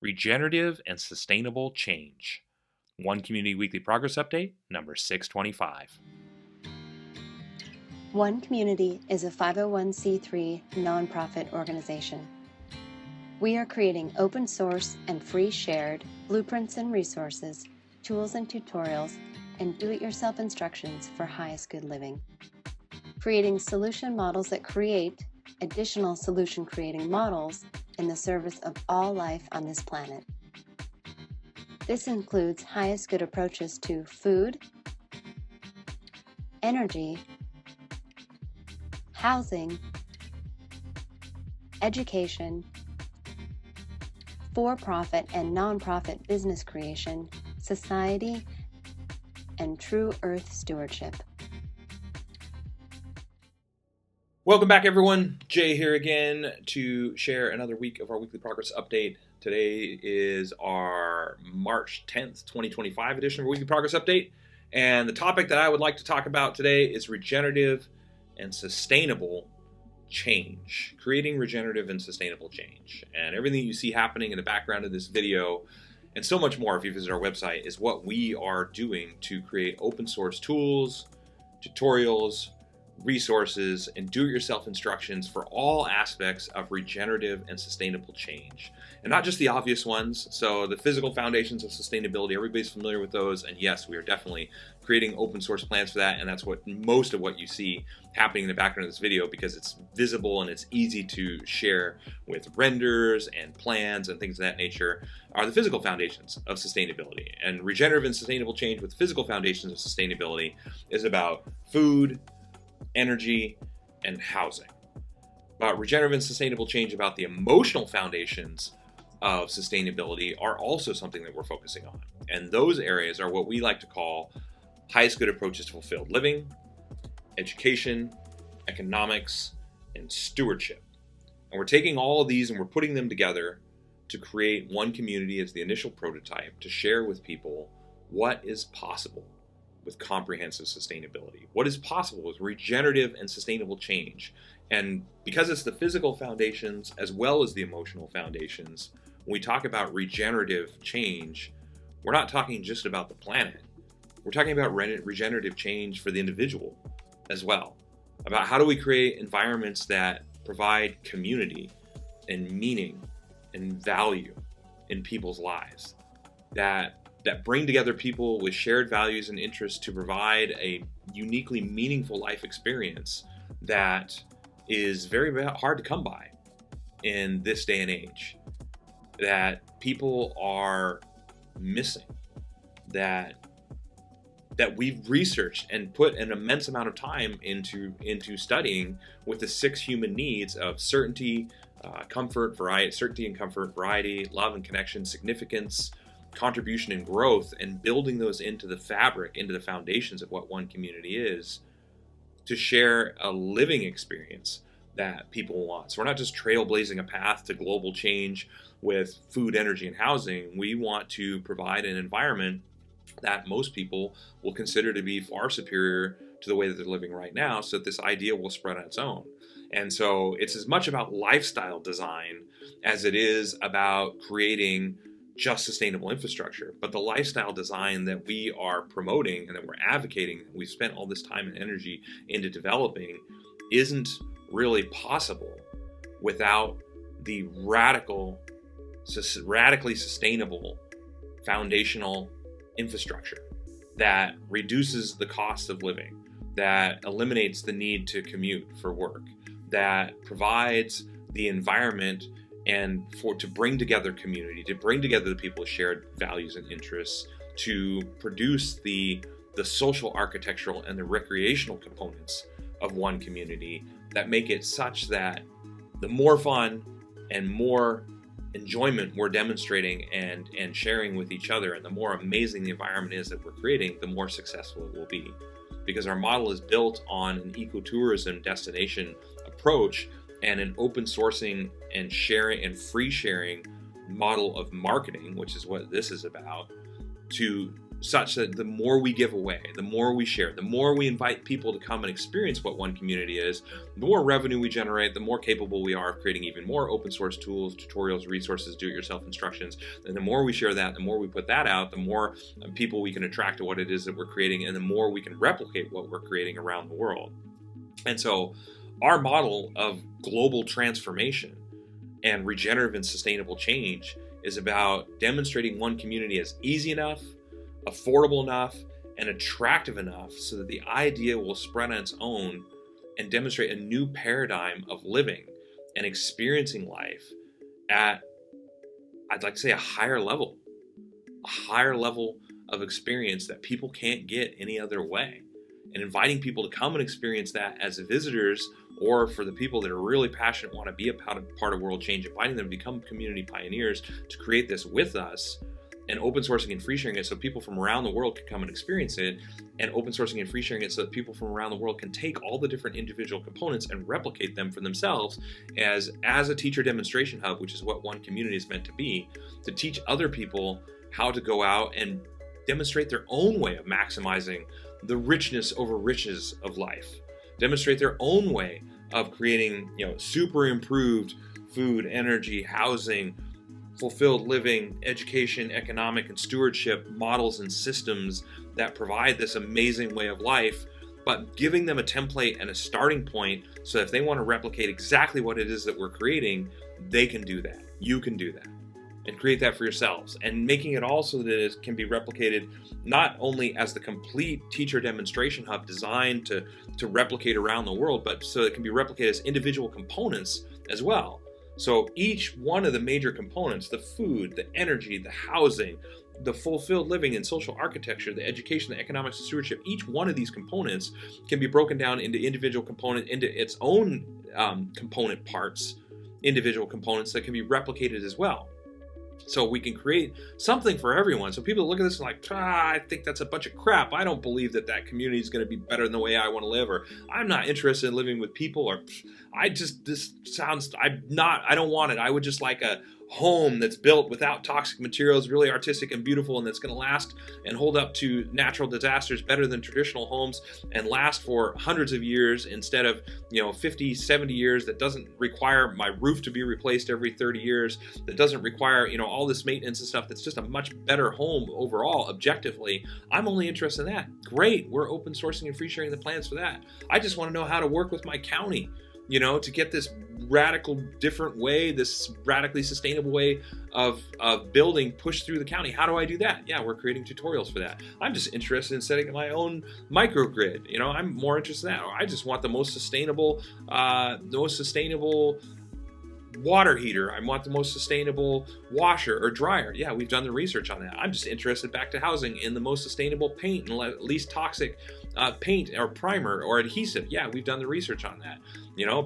Regenerative and Sustainable Change. One Community Weekly Progress Update, number 625. One Community is a 501c3 nonprofit organization. We are creating open source and free shared blueprints and resources, tools and tutorials, and do-it-yourself instructions for highest good living. Creating solution models that create additional solution creating models in the service of all life on this planet. This includes highest good approaches to food, energy, housing, education, for-profit and non-profit business creation, society, and true earth stewardship. Welcome back, everyone. Jay here again to share another week of our weekly progress update. Today is our March 10th, 2025 edition of our weekly progress update. And the topic that I would like to talk about today is regenerative and sustainable change. Creating regenerative and sustainable change. And everything you see happening in the background of this video and so much more if you visit our website is what we are doing to create open source tools, tutorials, resources, and do-it-yourself instructions for all aspects of regenerative and sustainable change. And not just the obvious ones. So the physical foundations of sustainability, everybody's familiar with those. And yes, we are definitely creating open source plans for that. And that's what most of what you see happening in the background of this video, because it's visible and it's easy to share with renders and plans and things of that nature, are the physical foundations of sustainability. And regenerative and sustainable change with physical foundations of sustainability is about food, energy, and housing. But regenerative and sustainable change about the emotional foundations of sustainability are also something that we're focusing on. And those areas are what we like to call highest good approaches to fulfilled living, education, economics, and stewardship. And we're taking all of these and we're putting them together to create one community as the initial prototype to share with people what is possible with comprehensive sustainability. What is possible with regenerative and sustainable change? And because it's the physical foundations as well as the emotional foundations, when we talk about regenerative change, we're not talking just about the planet. We're talking about regenerative change for the individual as well. About how do we create environments that provide community and meaning and value in people's lives, that bring together people with shared values and interests to provide a uniquely meaningful life experience that is very hard to come by in this day and age, that people are missing, that we've researched and put an immense amount of time into studying with the 6 human needs of certainty, comfort, variety, love and connection, significance, contribution and growth, and building those into the fabric, into the foundations of what one community is, to share a living experience that people want. So we're not just trailblazing a path to global change with food, energy, and housing. We want to provide an environment that most people will consider to be far superior to the way that they're living right now, so that this idea will spread on its own. And so it's as much about lifestyle design as it is about creating just sustainable infrastructure. But the lifestyle design that we are promoting and that we're advocating, that we've spent all this time and energy into developing, isn't really possible without the radically sustainable foundational infrastructure that reduces the cost of living, that eliminates the need to commute for work, that provides the environment and to bring together community, to bring together the people with shared values and interests, to produce the social, architectural, and the recreational components of one community that make it such that the more fun and more enjoyment we're demonstrating and sharing with each other, and the more amazing the environment is that we're creating, the more successful it will be. Because our model is built on an ecotourism destination approach and an open sourcing and sharing and free sharing model of marketing, which is what this is about, to such that the more we give away, the more we share, the more we invite people to come and experience what one community is, the more revenue we generate, the more capable we are of creating even more open source tools, tutorials, resources, do-it-yourself instructions. And the more we share that, the more we put that out, the more people we can attract to what it is that we're creating, and the more we can replicate what we're creating around the world. And so our model of global transformation and regenerative and sustainable change is about demonstrating one community as easy enough, affordable enough, and attractive enough so that the idea will spread on its own and demonstrate a new paradigm of living and experiencing life at, I'd like to say, a higher level of experience that people can't get any other way. And inviting people to come and experience that as visitors, or for the people that are really passionate, want to be a part of world change, inviting them to become community pioneers to create this with us, and open sourcing and free sharing it so people from around the world can come and experience it, and open sourcing and free sharing it so that people from around the world can take all the different individual components and replicate them for themselves as a teacher demonstration hub, which is what one community is meant to be, to teach other people how to go out and demonstrate their own way of maximizing the richness over riches of life, demonstrate their own way of creating, super improved food, energy, housing, fulfilled living, education, economic, and stewardship models and systems that provide this amazing way of life, but giving them a template and a starting point so if they want to replicate exactly what it is that we're creating, they can do that. You can do that and create that for yourselves, and making it also that it can be replicated not only as the complete teacher demonstration hub designed to replicate around the world, but so it can be replicated as individual components as well. So each one of the major components, the food, the energy, the housing, the fulfilled living and social architecture, the education, the economics, and stewardship, each one of these components can be broken down into individual components, into its own component parts, individual components that can be replicated as well. So we can create something for everyone. So people look at this and like, I think that's a bunch of crap. I don't believe that community is going to be better than the way I want to live, or I'm not interested in living with people, or I don't want it. I would just like a home that's built without toxic materials, really artistic and beautiful, and that's going to last and hold up to natural disasters better than traditional homes and last for hundreds of years instead of 50, 70 years, that doesn't require my roof to be replaced every 30 years, that doesn't require all this maintenance and stuff, that's just a much better home overall objectively. I'm only interested in that. Great, we're open sourcing and free sharing the plans for that. I just want to know how to work with my county to get this radical different way, this radically sustainable way of building pushed through the county. How do I do that? Yeah, we're creating tutorials for that. I'm just interested in setting up my own microgrid. I'm more interested in that. Or I just want the most sustainable water heater. I want the most sustainable washer or dryer. Yeah, we've done the research on that. I'm just interested, back to housing, in the most sustainable paint and least toxic paint or primer or adhesive. Yeah, we've done the research on that.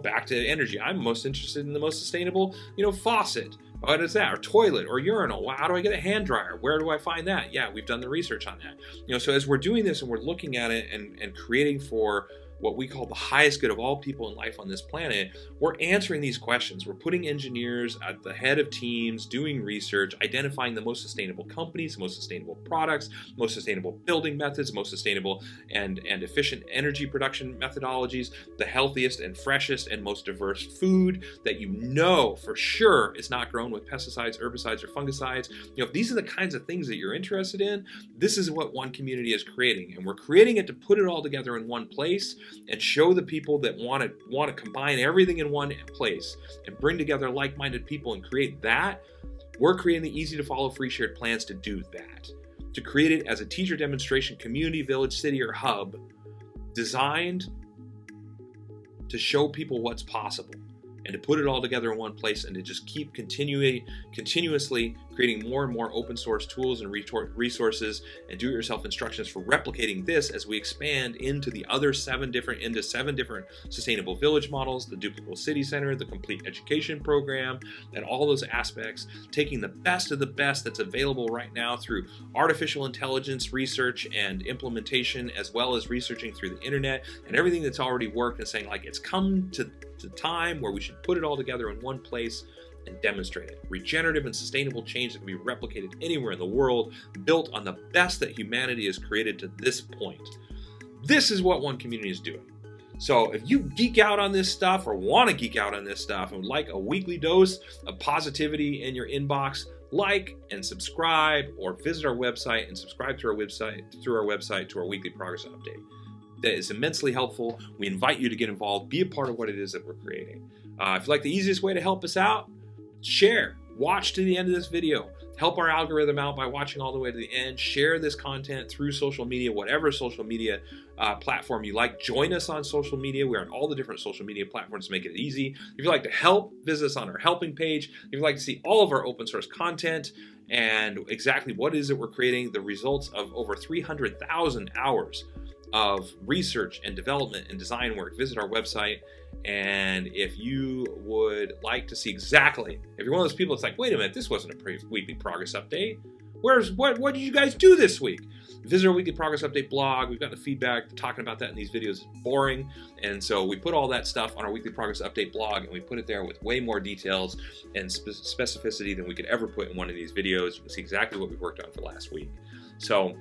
Back to energy. I'm most interested in the most sustainable, faucet. What is that? Or toilet or urinal. Well, how do I get a hand dryer? Where do I find that? Yeah, we've done the research on that. So as we're doing this and we're looking at it and creating for what we call the highest good of all people in life on this planet, we're answering these questions. We're putting engineers at the head of teams, doing research, identifying the most sustainable companies, most sustainable products, most sustainable building methods, most sustainable and efficient energy production methodologies, the healthiest and freshest and most diverse food that for sure is not grown with pesticides, herbicides, or fungicides. If these are the kinds of things that you're interested in, this is what one community is creating. And we're creating it to put it all together in one place and show the people that want to combine everything in one place and bring together like-minded people and create that. We're creating the easy to follow free shared plans to do that, to create it as a teacher demonstration community, village, city, or hub designed to show people what's possible and to put it all together in one place, and to just keep continuously creating more and more open source tools and resources and do-it-yourself instructions for replicating this as we expand into the other seven different sustainable village models, the Duplicable City Center, the complete education program, and all those aspects, taking the best of the best that's available right now through artificial intelligence research and implementation, as well as researching through the internet and everything that's already worked, and saying, like, it's come to the time where we should put it all together in one place and demonstrate it. Regenerative and sustainable change that can be replicated anywhere in the world, built on the best that humanity has created to this point. This is what One Community is doing. So if you geek out on this stuff or want to geek out on this stuff and would like a weekly dose of positivity in your inbox, like and subscribe, or visit our website and subscribe to our website to our weekly progress update. That is immensely helpful. We invite you to get involved, be a part of what it is that we're creating. If you like the easiest way to help us out, share, watch to the end of this video, help our algorithm out by watching all the way to the end, share this content through social media, whatever social media platform you like. Join us on social media. We're on all the different social media platforms to make it easy. If you'd like to help, visit us on our helping page. If you'd like to see all of our open source content and exactly what it is that we're creating, the results of over 300,000 hours of research and development and design work, visit our website. And if you would like to see exactly, if you're one of those people that's like, wait a minute, this wasn't a weekly progress update. What did you guys do this week? Visit our weekly progress update blog. We've gotten the feedback talking about that in these videos is boring. And so we put all that stuff on our weekly progress update blog, and we put it there with way more details and specificity than we could ever put in one of these videos. You can see exactly what we worked on for last week. So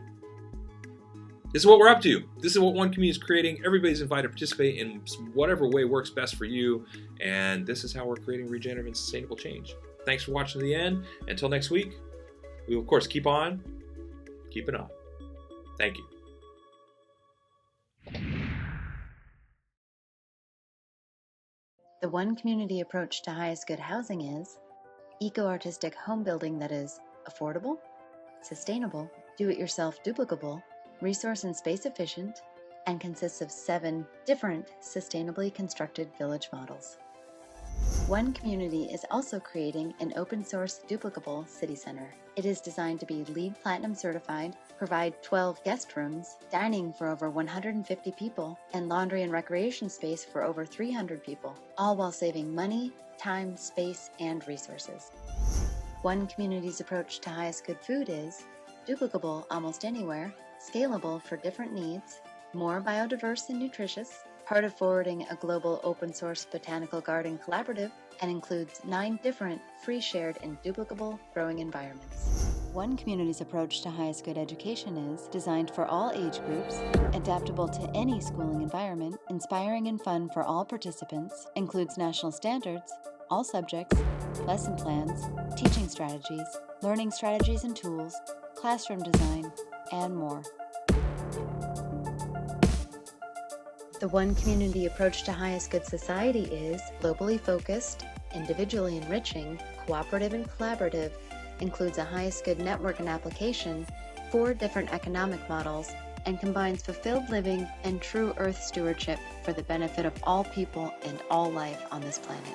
this is what we're up to. This is what One Community is creating. Everybody's invited to participate in whatever way works best for you. And this is how we're creating regenerative and sustainable change. Thanks for watching to the end. Until next week, we will, of course, keep on keeping on. Thank you. The One Community approach to highest good housing is eco-artistic home building that is affordable, sustainable, do-it-yourself duplicable, resource and space efficient, and consists of 7 different sustainably constructed village models. One Community is also creating an open source duplicable city center. It is designed to be LEED Platinum certified, provide 12 guest rooms, dining for over 150 people, and laundry and recreation space for over 300 people, all while saving money, time, space, and resources. One Community's approach to highest good food is duplicable almost anywhere, scalable for different needs, more biodiverse and nutritious, part of forwarding a global open source botanical garden collaborative, and includes 9 different free, shared, and duplicable growing environments. One Community's approach to highest good education is designed for all age groups, adaptable to any schooling environment, inspiring and fun for all participants, includes national standards, all subjects, lesson plans, teaching strategies, learning strategies and tools, classroom design, and more. The One Community approach to highest good society is globally focused, individually enriching, cooperative and collaborative, includes a highest good network and application, 4 different economic models, and combines fulfilled living and true earth stewardship for the benefit of all people and all life on this planet.